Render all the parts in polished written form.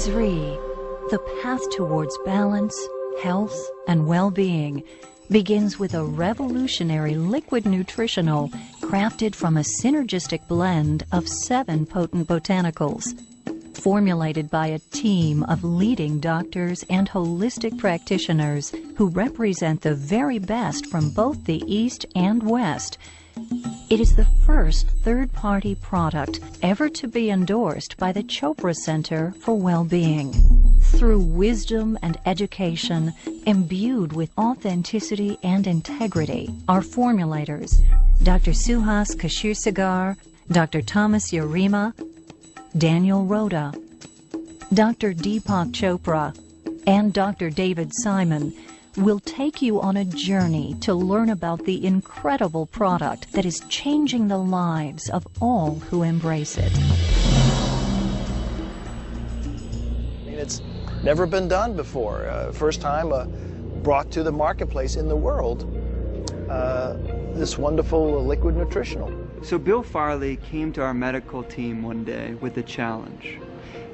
Es Zrii, the path towards balance, health, and well-being, begins with a revolutionary liquid nutritional crafted from a synergistic blend of 7 potent botanicals. Formulated by a team of leading doctors and holistic practitioners who represent the very best from both the East and West, it is the first third-party product ever to be endorsed by the Chopra Center for Well-Being. Through wisdom and education, imbued with authenticity and integrity, our formulators, Dr. Suhas Kashirsagar, Dr. Thomas Yarima, Daniel Rhoda, Dr. Deepak Chopra, and Dr. David Simon will take you on a journey to learn about the incredible product that is changing the lives of all who embrace it. It's never been done before. First time brought to the marketplace in the world, this wonderful liquid nutritional. So Bill Farley came to our medical team one day with a challenge.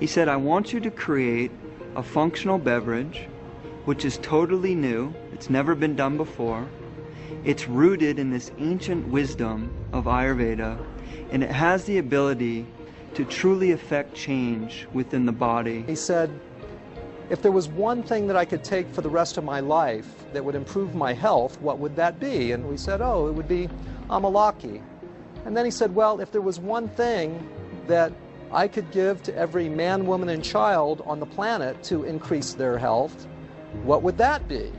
He said, I want you to create a functional beverage which is totally new, it's never been done before, it's rooted in this ancient wisdom of Ayurveda, and it has the ability to truly affect change within the body. He said, if there was one thing that I could take for the rest of my life that would improve my health, what would that be? And we said, oh, it would be amalaki. And then he said, well, if there was one thing that I could give to every man, woman, and child on the planet to increase their health, what would that be?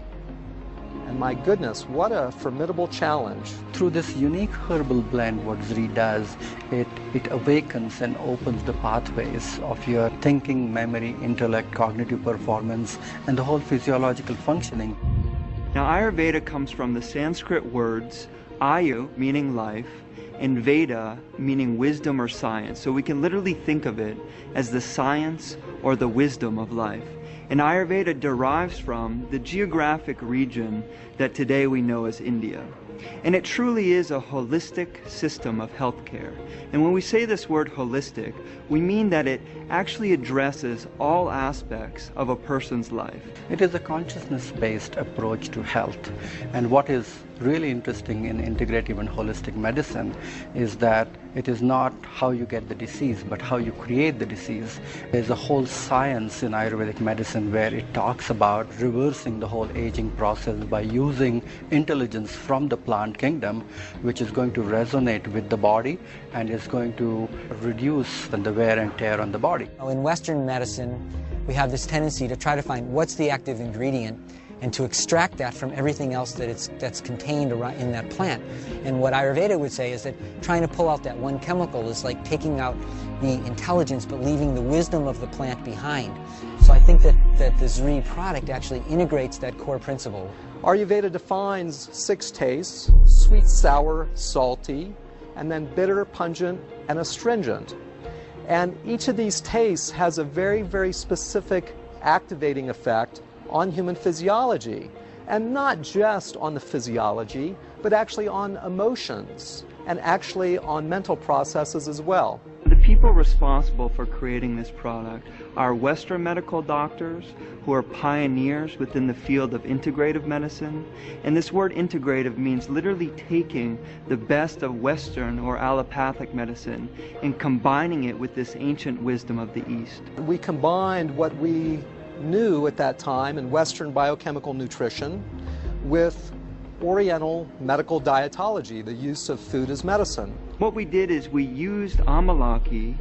And my goodness, what a formidable challenge. Through this unique herbal blend, what Zrii does, it awakens and opens the pathways of your thinking, memory, intellect, cognitive performance, and the whole physiological functioning. Now, Ayurveda comes from the Sanskrit words Ayu, meaning life, and Veda, meaning wisdom or science. So we can literally think of it as the science or the wisdom of life. And Ayurveda derives from the geographic region that today we know as India. And it truly is a holistic system of healthcare. And when we say this word holistic, we mean that it actually addresses all aspects of a person's life. It is a consciousness-based approach to health. And what is really interesting in integrative and holistic medicine is that it is not how you get the disease, but how you create the disease. There's a whole science in Ayurvedic medicine where it talks about reversing the whole aging process by using intelligence from the plant kingdom, which is going to resonate with the body and is going to reduce the wear and tear on the body. In Western medicine, we have this tendency to try to find what's the active ingredient and to extract that from everything else that's contained in that plant. And what Ayurveda would say is that trying to pull out that one chemical is like taking out the intelligence but leaving the wisdom of the plant behind. So I think that the Zrii product actually integrates that core principle. Ayurveda defines 6 tastes: sweet, sour, salty, and then bitter, pungent, and astringent. And each of these tastes has a very, very specific activating effect on human physiology, and not just on the physiology, but actually on emotions and actually on mental processes as well. The people responsible for creating this product are Western medical doctors who are pioneers within the field of integrative medicine. And this word integrative means literally taking the best of Western or allopathic medicine and combining it with this ancient wisdom of the East. We combined what we knew at that time in Western biochemical nutrition with Oriental medical dietology, the use of food as medicine. What we did is we used amalaki,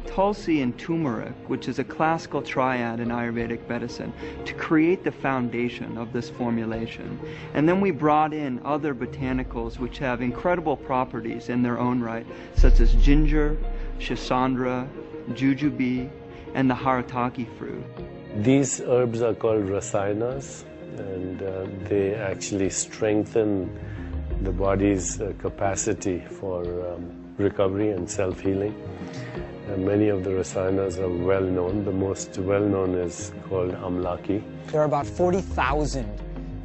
tulsi, and turmeric, which is a classical triad in Ayurvedic medicine, to create the foundation of this formulation. And then we brought in other botanicals which have incredible properties in their own right, such as ginger, shisandra, jujube, and the harataki fruit. These herbs are called rasayanas, and they actually strengthen the body's capacity for recovery and self-healing. Many of the rasayanas are well known. The most well known is called amlaki. There are about 40,000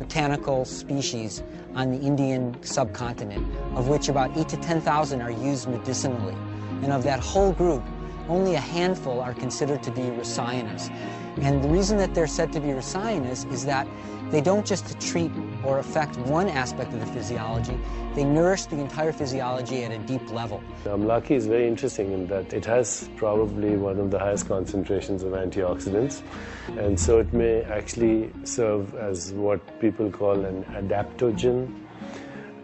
botanical species on the Indian subcontinent, of which about 8,000 to 10,000 are used medicinally. And of that whole group, only a handful are considered to be rasayanas. And the reason that they're said to be rasayanas is that they don't just treat or affect one aspect of the physiology, they nourish the entire physiology at a deep level. Amlaki is very interesting in that it has probably one of the highest concentrations of antioxidants, and so it may actually serve as what people call an adaptogen.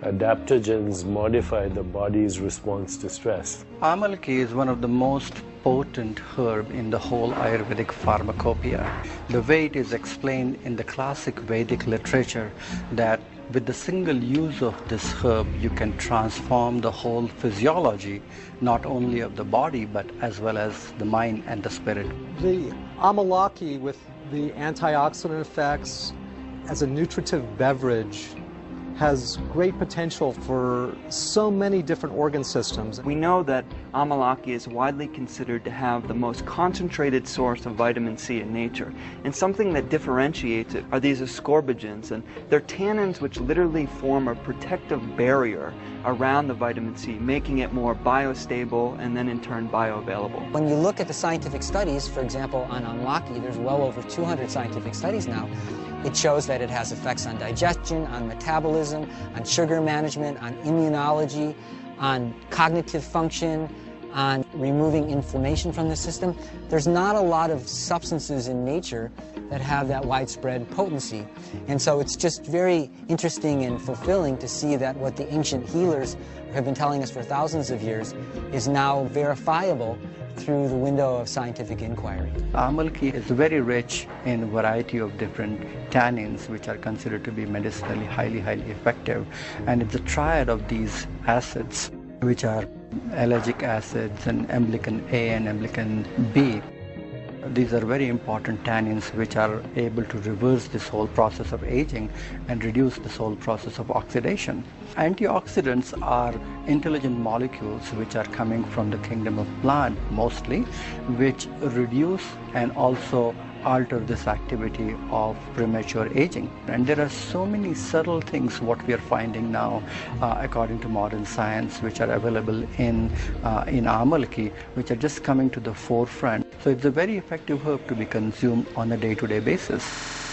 Adaptogens modify the body's response to stress. Amalaki is one of the most potent herb in the whole Ayurvedic pharmacopoeia. The way it is explained in the classic Vedic literature that with the single use of this herb you can transform the whole physiology, not only of the body but as well as the mind and the spirit. The Amalaki, with the antioxidant effects as a nutritive beverage, has great potential for so many different organ systems. We know that Amalaki is widely considered to have the most concentrated source of vitamin C in nature. And something that differentiates it are these ascorbigens, and they're tannins which literally form a protective barrier around the vitamin C, making it more biostable and then in turn bioavailable. When you look at the scientific studies, for example, on Amalaki, there's well over 200 scientific studies now. It shows that it has effects on digestion, on metabolism, on sugar management, on immunology, on cognitive function, on removing inflammation from the system. There's not a lot of substances in nature that have that widespread potency. And so it's just very interesting and fulfilling to see that what the ancient healers have been telling us for thousands of years is now verifiable through the window of scientific inquiry. Amalaki is very rich in a variety of different tannins which are considered to be medicinally highly effective, and it's a triad of these acids which are ellagic acids and emblican A and emblican B. These are very important tannins which are able to reverse this whole process of aging and reduce this whole process of oxidation. Antioxidants are intelligent molecules which are coming from the kingdom of plant mostly, which reduce and also alter this activity of premature aging. And there are so many subtle things what we are finding now according to modern science which are available in Amalaki, which are just coming to the forefront. So it's a very effective herb to be consumed on a day-to-day basis.